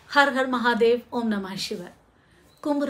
हर हर महादेव, ओम नमः शिवाय। कुंभ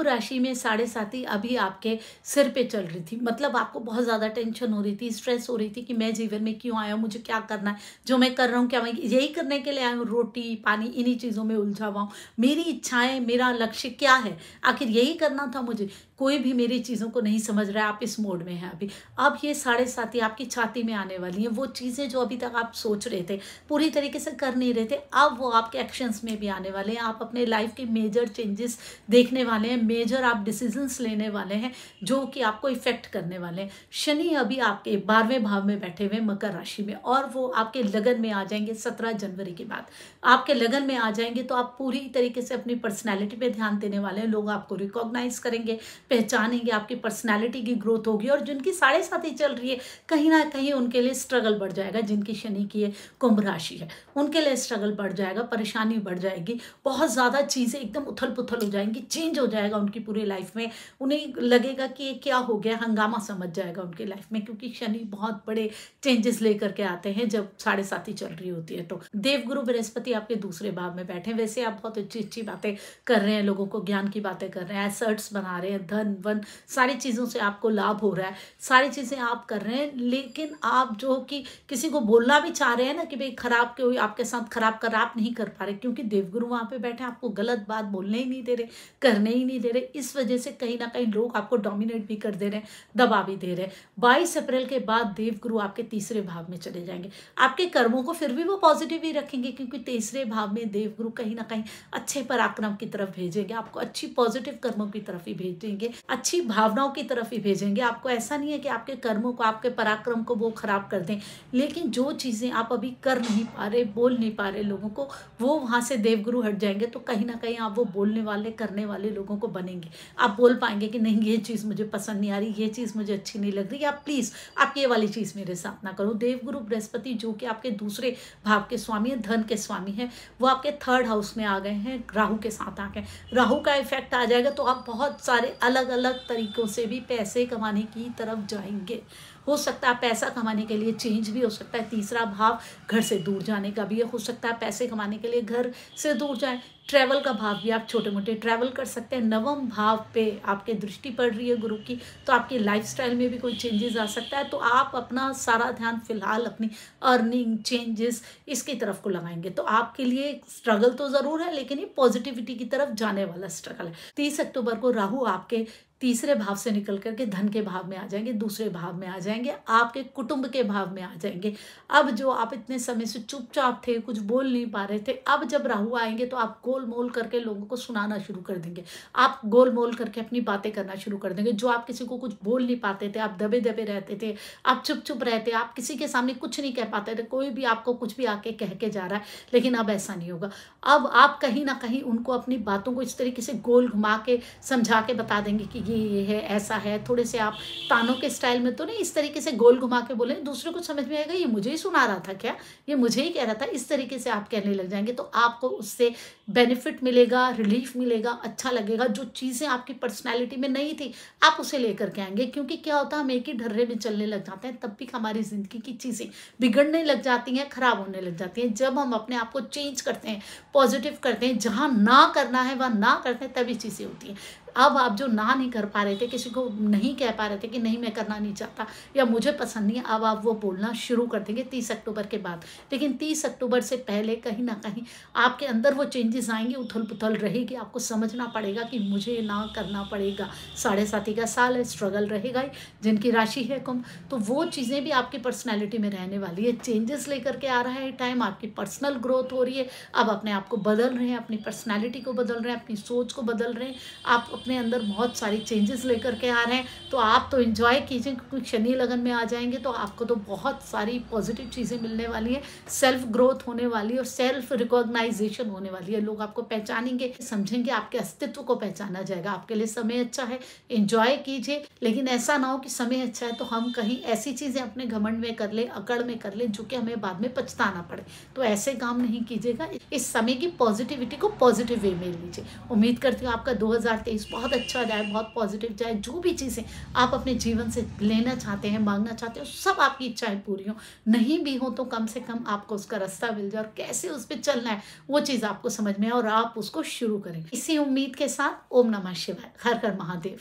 राशि में 7.5 अभी आपके सिर पे चल रही थी। मतलब आपको बहुत ज़्यादा टेंशन हो रही थी, स्ट्रेस हो रही थी कि मैं जीवन में क्यों आया हूँ, मुझे क्या करना है, जो मैं कर रहा हूँ क्या मैं यही करने के लिए आया हूँ, रोटी पानी इन्हीं चीज़ों में उलझा हुआ हूँ। मेरी इच्छाएं, मेरा लक्ष्य क्या है, आखिर यही करना था मुझे। कोई भी मेरी चीज़ों को नहीं समझ रहा है। आप इस मोड में हैं अभी। अब ये 7.5 आपकी छाती में आने वाली हैं। वो चीज़ें जो अभी तक आप सोच रहे थे, पूरी तरीके से कर नहीं रहे थे, अब वो आपके एक्शंस में भी आने वाले हैं। आप अपने लाइफ के मेजर चेंजेस देखने वाले हैं, मेजर आप डिसीजंस लेने वाले हैं जो कि आपको इफेक्ट करने वाले हैं। शनि अभी आपके 12वें भाव में बैठे हुए मकर राशि में, और वो आपके लगन में आ जाएंगे 17 जनवरी के बाद। आपके लगन में आ जाएंगे तो आप पूरी तरीके से अपनी पर्सनैलिटी पे ध्यान देने वाले हैं। लोग आपको रिकॉग्नाइज करेंगे, पहचानेंगे, आपकी पर्सनैलिटी की ग्रोथ होगी। और जिनकी 7.5 चल रही है, कहीं ना कहीं उनके लिए स्ट्रगल बढ़ जाएगा। जिनकी शनि की है कुंभ राशि है, उनके लिए स्ट्रगल बढ़ जाएगा, परेशानी बढ़ जाएगी। बहुत ज़्यादा चीज़ें एकदम उथल पुथल हो जाएंगी, चेंज हो जाएगा उनकी पूरी लाइफ में। उन्हें लगेगा कि ये क्या हो गया, हंगामा समझ जाएगा उनकी लाइफ में, क्योंकि शनि बहुत बड़े चेंजेस लेकर के आते हैं जब 7.5 चल रही होती है। तो देवगुरु बृहस्पति आपके दूसरे भाव में बैठे हैं। वैसे आप बहुत अच्छी अच्छी बातें कर रहे हैं, लोगों को ज्ञान की बातें कर रहे हैं, एसर्ट्स बना रहे हैं, धन वन सारी चीज़ों से आपको लाभ हो रहा है, सारी चीज़ें आप कर रहे हैं। लेकिन आप जो कि किसी को बोलना भी चाह रहे हैं ना कि भाई खराब कोई आपके साथ खराब कर रहा, आप नहीं कर पा रहे, क्योंकि देवगुरु वहाँ पे बैठे आपको गलत बात बोलने ही नहीं दे रहे, करने ही नहीं दे रहे। इस वजह से कहीं ना कहीं लोग आपको डोमिनेट भी कर दे रहे हैं, दबा भी दे रहे हैं। 22 अप्रैल के बाद देवगुरु आपके तीसरे भाव में चले जाएंगे। आपके कर्मों को फिर भी वो पॉजिटिव ही रखेंगे, क्योंकि तीसरे भाव में देवगुरु कहीं ना कहीं अच्छे पराक्रम की तरफ भेजेंगे, आपको अच्छी पॉजिटिव कर्मों की तरफ ही भेजेंगे, अच्छी भावनाओं की तरफ ही भेजेंगे। आपको ऐसा नहीं है कि आपके कर्मों को, आपके पराक्रम को वो खराब कर दें, लेकिन जो चीज़ें आप अभी कर नहीं पा रहे, बोल नहीं पा रहे लोगों को, वो वहाँ से देवगुरु हट जाएंगे तो कहीं ना कहीं आप वो बोलने वाले, करने वाले लोगों को बनेंगे। आप बोल पाएंगे कि नहीं ये चीज़ मुझे पसंद नहीं आ रही, ये चीज़ मुझे अच्छी नहीं लग रही, आप प्लीज़ आप ये वाली चीज़ मेरे साथ ना करो। देवगुरु बृहस्पति जो कि आपके दूसरे भाव के स्वामी है, धन के स्वामी है, वो आपके 3rd हाउस में आ गए हैं, राहु के साथ आ गए। राहु का इफेक्ट आ जाएगा तो आप बहुत सारे अलग अलग तरीकों से भी पैसे कमाने की तरफ जाएंगे। हो सकता है पैसा कमाने के लिए चेंज भी हो सकता है। तीसरा भाव घर से दूर जाने का भी हो सकता है, पैसे कमाने के लिए घर से दूर जाए। ट्रैवल का भाव भी, आप छोटे मोटे ट्रैवल कर सकते हैं। 9वें भाव पे आपके दृष्टि पड़ रही है गुरु की, तो आपकी लाइफस्टाइल में भी कोई चेंजेस आ सकता है। तो आप अपना सारा ध्यान फिलहाल अपनी अर्निंग, चेंजेस इसकी तरफ को लगाएंगे। तो आपके लिए स्ट्रगल तो ज़रूर है, लेकिन ये पॉजिटिविटी की तरफ जाने वाला स्ट्रगल है। 30 अक्टूबर को राहु आपके तीसरे भाव से निकल करके धन के भाव में आ जाएंगे, दूसरे भाव में आ जाएंगे, आपके कुटुंब के भाव में आ जाएंगे। अब जो आप इतने समय से चुपचाप थे, कुछ बोल नहीं पा रहे थे, अब जब राहु आएंगे तो आप गोल मोल करके लोगों को सुनाना शुरू कर देंगे। आप गोल मोल करके अपनी बातें करना शुरू कर देंगे। जो आप किसी को कुछ बोल नहीं पाते थे, आप दबे दबे रहते थे, आप चुप चुप रहते, आप किसी के सामने कुछ नहीं कह पाते थे, कोई भी आपको कुछ भी आके कह के जा रहा है, लेकिन अब ऐसा नहीं होगा। अब आप कहीं ना कहीं उनको अपनी बातों को इस तरीके से गोल घुमा के समझा के बता देंगे कि ये है, ऐसा है। थोड़े से आप तानों के स्टाइल में तो नहीं, इस तरीके से गोल घुमा के बोले, दूसरे को समझ में आएगा ये मुझे ही सुना रहा था क्या, ये मुझे ही कह रहा था। इस तरीके से आप कहने लग जाएंगे तो आपको उससे बेनिफिट मिलेगा, रिलीफ मिलेगा, अच्छा लगेगा। जो चीज़ें आपकी पर्सनैलिटी में नहीं थी आप उसे लेकर के आएंगे। क्योंकि क्या होता है, हम एक ही ढर्रे में चलने लग जाते हैं, तब भी हमारी ज़िंदगी की चीज़ें बिगड़ने लग जाती हैं, खराब होने लग जाती हैं। जब हम अपने आप को चेंज करते हैं, पॉजिटिव करते हैं, जहाँ ना करना है वह ना करते हैं, तभी चीज़ें होती हैं। अब आप जो ना नहीं कर पा रहे थे, किसी को नहीं कह पा रहे थे कि नहीं मैं करना नहीं चाहता या मुझे पसंद नहीं है, अब आप वो बोलना शुरू कर देंगे 30 अक्टूबर के बाद। लेकिन 30 अक्टूबर से पहले कहीं ना कहीं आपके अंदर वो चेंजेस आएंगे, उथल पुथल रहेगी, आपको समझना पड़ेगा कि मुझे ना करना पड़ेगा। 7.5 का साल है, स्ट्रगल रहेगा ही। जिनकी राशि है कुंभ, तो वो चीज़ें भी आपकी पर्सनैलिटी में रहने वाली है। चेंजेस लेकर के आ रहा है टाइम, आपकी पर्सनल ग्रोथ हो रही है। अब अपने आप को बदल रहे हैं, अपनी पर्सनैलिटी को बदल रहे हैं, अपनी सोच को बदल रहे हैं, आप अपने अंदर बहुत सारी चेंजेस लेकर के आ रहे हैं। तो आप तो एंजॉय कीजिए, क्योंकि शनि लगन में आ जाएंगे तो आपको तो बहुत सारी पॉजिटिव चीज़ें मिलने वाली है, सेल्फ ग्रोथ होने वाली है और सेल्फ रिकॉग्नाइजेशन होने वाली है। लोग आपको पहचानेंगे, समझेंगे, आपके अस्तित्व को पहचाना जाएगा। आपके लिए समय अच्छा है, एंजॉय कीजिए। लेकिन ऐसा ना हो कि समय अच्छा है तो हम कहीं ऐसी चीज़ें अपने घमंड में कर ले, अकड़ में कर ले, जो कि हमें बाद में पछताना पड़े। तो ऐसे काम नहीं कीजिएगा। इस समय की पॉजिटिविटी को पॉजिटिव वे में लीजिए। उम्मीद करती हूँ आपका 2023 बहुत अच्छा जाए, बहुत पॉजिटिव जाए। जो भी चीज़ें आप अपने जीवन से लेना चाहते हैं, माँगना चाहते हो, सब आपकी इच्छाएँ पूरी हों। नहीं भी हो तो कम से कम आपको उसका रास्ता मिल जाए और कैसे उस पे चलना है वो चीज़ आपको समझ में आए और आप उसको शुरू करें। इसी उम्मीद के साथ ओम नमः शिवाय। हर हर महादेव।